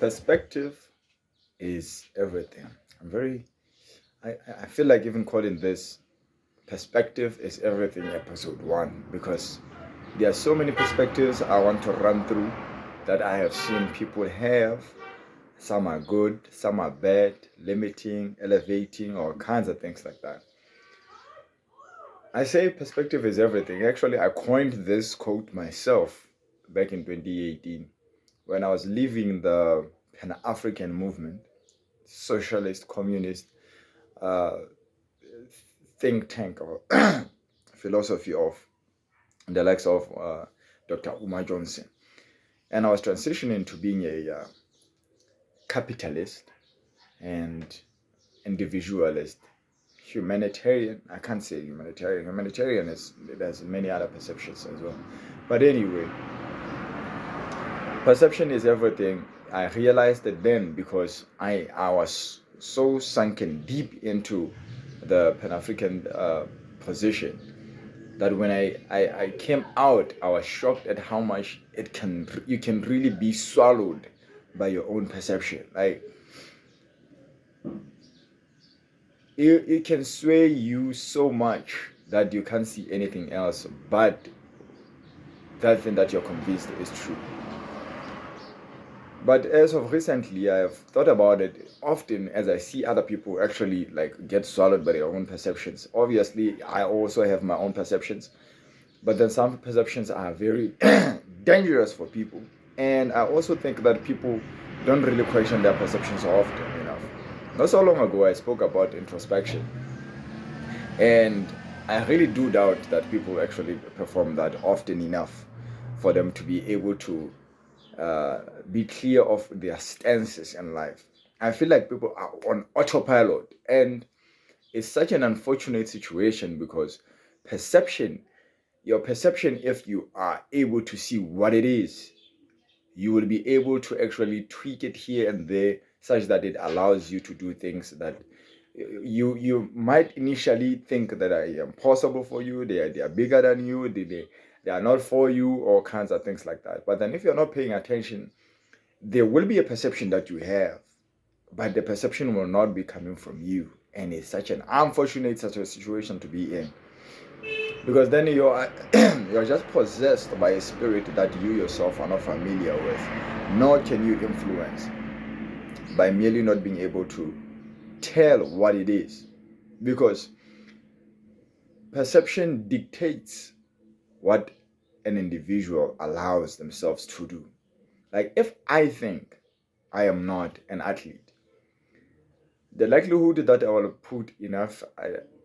Perspective is everything. I feel like even calling this Perspective is Everything episode 1 because there are so many perspectives I want to run through that I have seen people have. Some are good, some are bad, limiting, elevating, or kinds of things like that. I say perspective is everything. Actually, I coined this quote myself back in 2018 when I was leaving the Pan African movement, socialist, communist uh, think tank or philosophy of the likes of Dr. Umar Johnson. And I was transitioning to being a capitalist and individualist, humanitarian. I can't say humanitarian. Humanitarian there's many other perceptions as well. But anyway, perception is everything. I realized it then because I was so sunken deep into the Pan-African position that when I came out, I was shocked at how much you can really be swallowed by your own perception. Like it can sway you so much that you can't see anything else but that thing that you're convinced is true. But as of recently, I've thought about it often as I see other people actually like get swallowed by their own perceptions. Obviously, I also have my own perceptions, but then some perceptions are very dangerous for people. And I also think that people don't really question their perceptions often enough. Not so long ago, I spoke about introspection, and I really do doubt that people actually perform that often enough for them to be able to be clear of their stances in life. I feel like people are on autopilot, and it's such an unfortunate situation because perception, your perception, if you are able to see what it is, you will be able to actually tweak it here and there such that it allows you to do things that you might initially think that are impossible for you. They are bigger than you. They are not for you, or kinds of things like that. But then if you're not paying attention, there will be a perception that you have, but the perception will not be coming from you. And it's such an unfortunate such a situation to be in, because then you're you're just possessed by a spirit that you yourself are not familiar with, nor can you influence by merely not being able to tell what it is, because perception dictates what an individual allows themselves to do. Like if I think I am not an athlete, the likelihood that I will put enough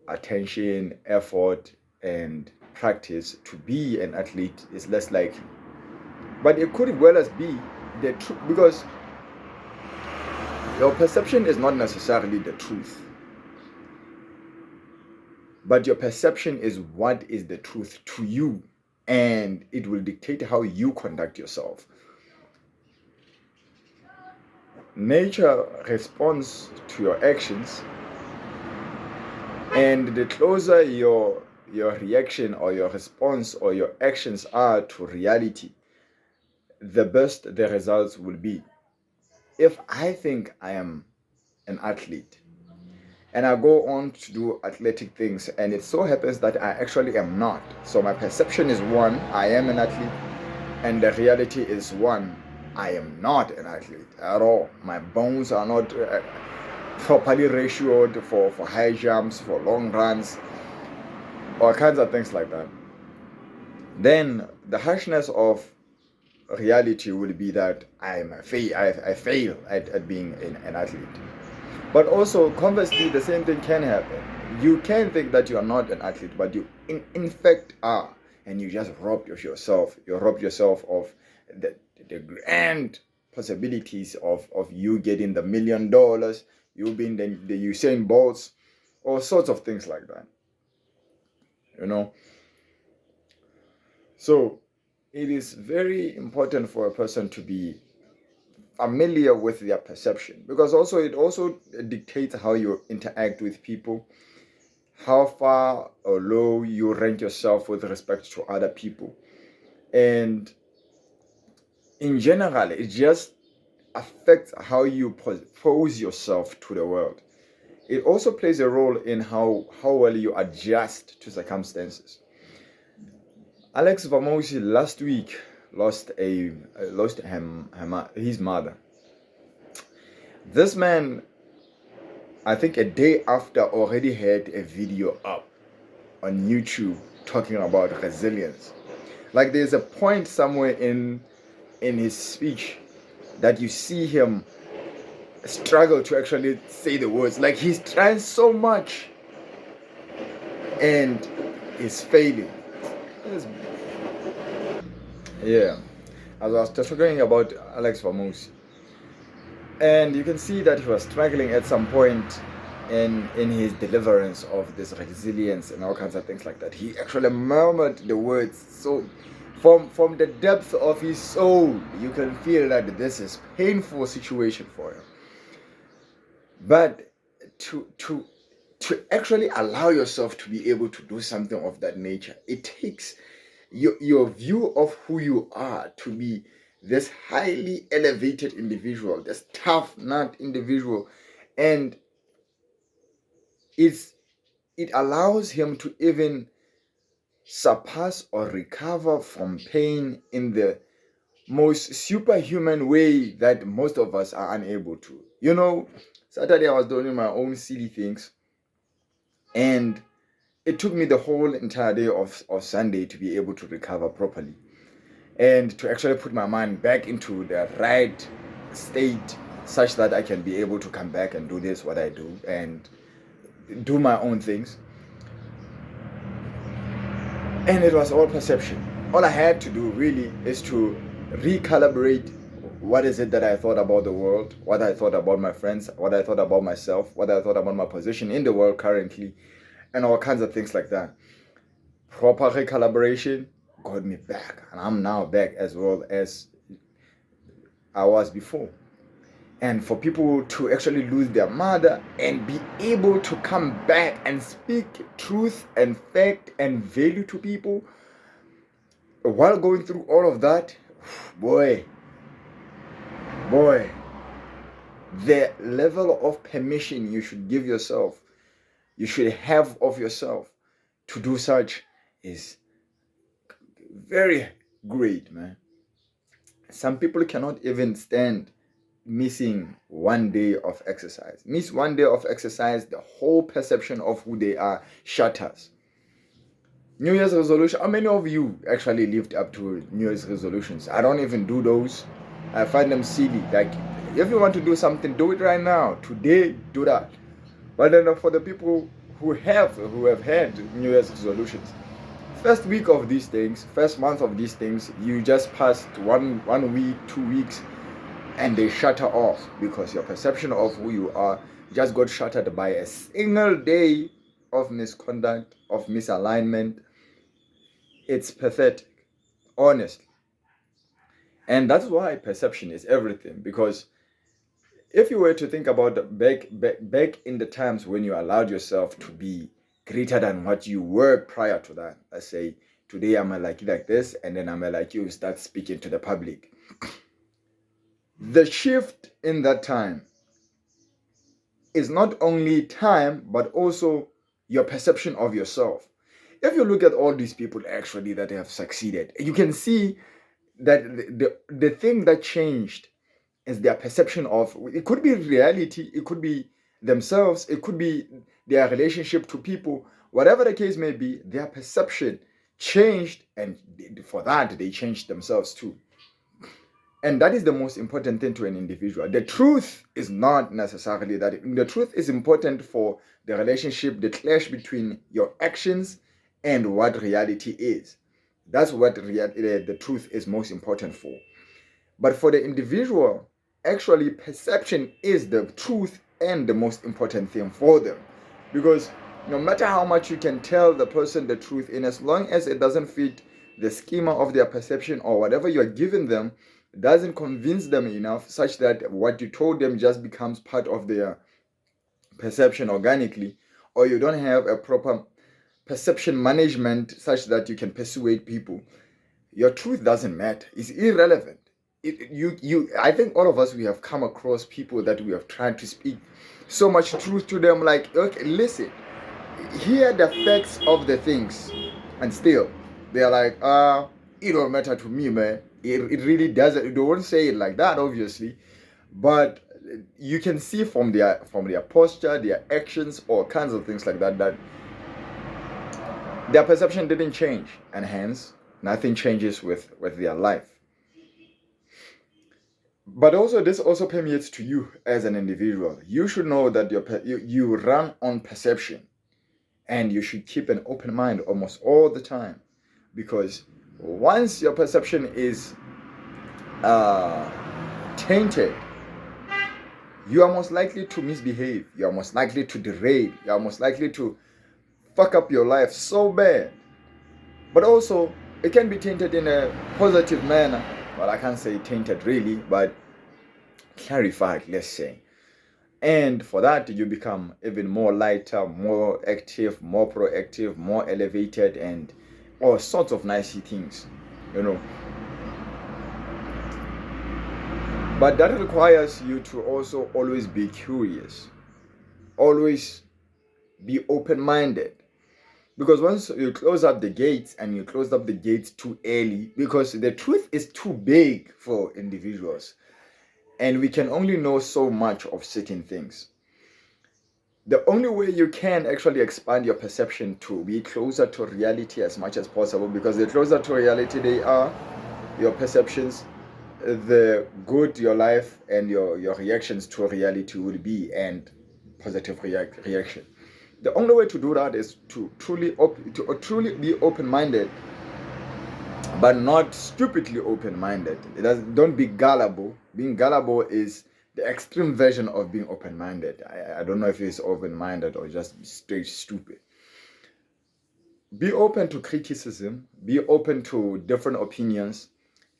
attention, effort, and practice to be an athlete is less likely. But it could well as be the truth, because your perception is not necessarily the truth, but your perception is what is the truth to you, and it will dictate how you conduct yourself. Nature responds to your actions, and the closer your reaction or your response or your actions are to reality, the best the results will be. If I think I am an athlete and I go on to do athletic things, and it so happens that I actually am not, so my perception is one, I am an athlete, and the reality is one, I am not an athlete at all. My bones are not properly ratioed for high jumps, for long runs, all kinds of things like that. Then the harshness of reality will be that I fail at being an athlete. But also, conversely, the same thing can happen. You can think that you are not an athlete, but you in fact are, and you just robbed of yourself. You robbed yourself of the grand possibilities of you getting the $1 million, you being the Usain Bolts, all sorts of things like that. You know, so it is very important for a person to be familiar with their perception, because also it also dictates how you interact with people, how far or low you rank yourself with respect to other people, and in general it just affects how you pose yourself to the world. It also plays a role in how well you adjust to circumstances. Alex Vamosi last week lost his mother. This man, I think a day after, already had a video up on YouTube talking about resilience. Like there's a point somewhere in his speech that you see him struggle to actually say the words. Like he's trying so much and he's failing. Yeah, as I was talking about Alex Vamosi, and you can see that he was struggling at some point in his deliverance of this resilience and all kinds of things like that. He actually murmured the words so from the depth of his soul. You can feel that this is painful situation for him. But to actually allow yourself to be able to do something of that nature, it takes your view of who you are to be this highly elevated individual, this tough nut individual, and it allows him to even surpass or recover from pain in the most superhuman way that most of us are unable to. You know, Saturday I was doing my own silly things, and it took me the whole entire day of Sunday to be able to recover properly and to actually put my mind back into the right state such that I can be able to come back and do this, what I do, and do my own things. And it was all perception. All I had to do really is to recalibrate what is it that I thought about the world, what I thought about my friends, what I thought about myself, what I thought about my position in the world currently, and all kinds of things like that. Proper recalibration got me back, and I'm now back as well as I was before. And for people to actually lose their mother and be able to come back and speak truth and fact and value to people while going through all of that, boy, the level of permission you should give yourself, you should have of yourself to do such is very great, man. Some people cannot even stand missing one day of exercise. Miss one day of exercise, the whole perception of who they are shatters. New Year's resolution. How many of you actually lived up to New Year's resolutions? I don't even do those. I find them silly. Like, if you want to do something, do it right now. Today, do that. But then for the people who have had New Year's resolutions, first week of these things, first month of these things, you just passed one week, 2 weeks, and they shatter off because your perception of who you are just got shattered by a single day of misconduct, of misalignment. It's pathetic, honestly. And that's why perception is everything. Because if you were to think about back in the times when you allowed yourself to be greater than what you were prior to that, let's say today I'm like this, and then I'm like you start speaking to the public. The shift in that time is not only time, but also your perception of yourself. If you look at all these people actually that have succeeded, you can see that the thing that changed is their perception of, it could be reality, it could be themselves, it could be their relationship to people, whatever the case may be, their perception changed, and for that they changed themselves too. And that is the most important thing to an individual. The truth is not necessarily that. The truth is important for the relationship, the clash between your actions and what reality is. That's what the truth is most important for. But for the individual, actually perception is the truth and the most important thing for them. Because no matter how much you can tell the person the truth, in as long as it doesn't fit the schema of their perception or whatever you're giving them, doesn't convince them enough such that what you told them just becomes part of their perception organically, or you don't have a proper perception management such that you can persuade people, your truth doesn't matter. It's irrelevant. I think all of us, we have come across people that we have tried to speak so much truth to them, like, okay, listen, hear the facts of the things, and still they're like, it don't matter to me, man. It really doesn't. They won't say it like that, obviously, but you can see from their posture, their actions, all kinds of things like that, that their perception didn't change, and hence nothing changes with their life. But also, this also permeates to you as an individual. You should know that you run on perception, and you should keep an open mind almost all the time, because once your perception is uh, tainted, you are most likely to misbehave. You are most likely to derail. You are most likely to fuck up your life so bad. But also, it can be tainted in a positive manner. Well, I can't say tainted really, but clarified, let's say. And for that, you become even more lighter, more active, more proactive, more elevated, and all sorts of nice things, you know. But that requires you to also always be curious, always be open-minded. Because once you close up the gates, and you close up the gates too early, because the truth is too big for individuals, and we can only know so much of certain things. The only way you can actually expand your perception to be closer to reality as much as possible, because the closer to reality they are, your perceptions, the good your life and your reactions to reality will be, and positive reaction. The only way to do that is to truly be open-minded, but not stupidly open-minded. Don't be gullible. Being gullible is the extreme version of being open-minded. I don't know if it's open-minded or just straight stupid. Be open to criticism, be open to different opinions,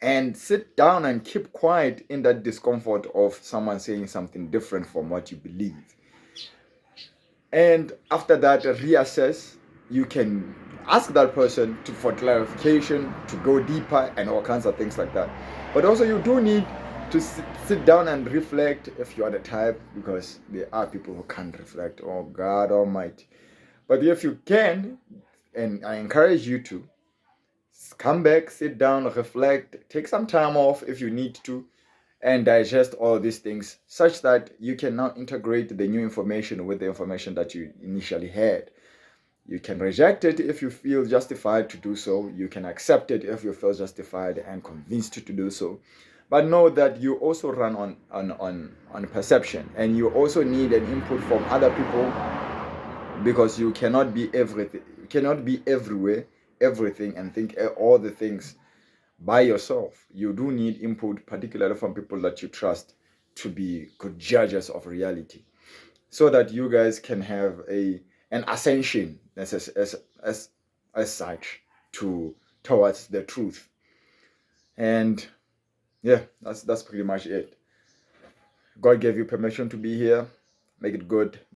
and sit down and keep quiet in that discomfort of someone saying something different from what you believe. And after that, reassess. You can ask that person for clarification, to go deeper, and all kinds of things like that. But also, you do need to sit down and reflect if you are the type, because there are people who can't reflect. Oh, God Almighty. But if you can, and I encourage you to, come back, sit down, reflect, take some time off if you need to, and digest all these things such that you can now integrate the new information with the information that you initially had. You can reject it if you feel justified to do so. You can accept it if you feel justified and convinced to do so. But know that you also run on perception, and you also need an input from other people, because you cannot be everything. You cannot be everywhere, everything, and think all the things by yourself. You do need input, particularly from people that you trust, to be good judges of reality, so that you guys can have an ascension as such towards the truth. And yeah, that's pretty much it. God gave you permission to be here. Make it good.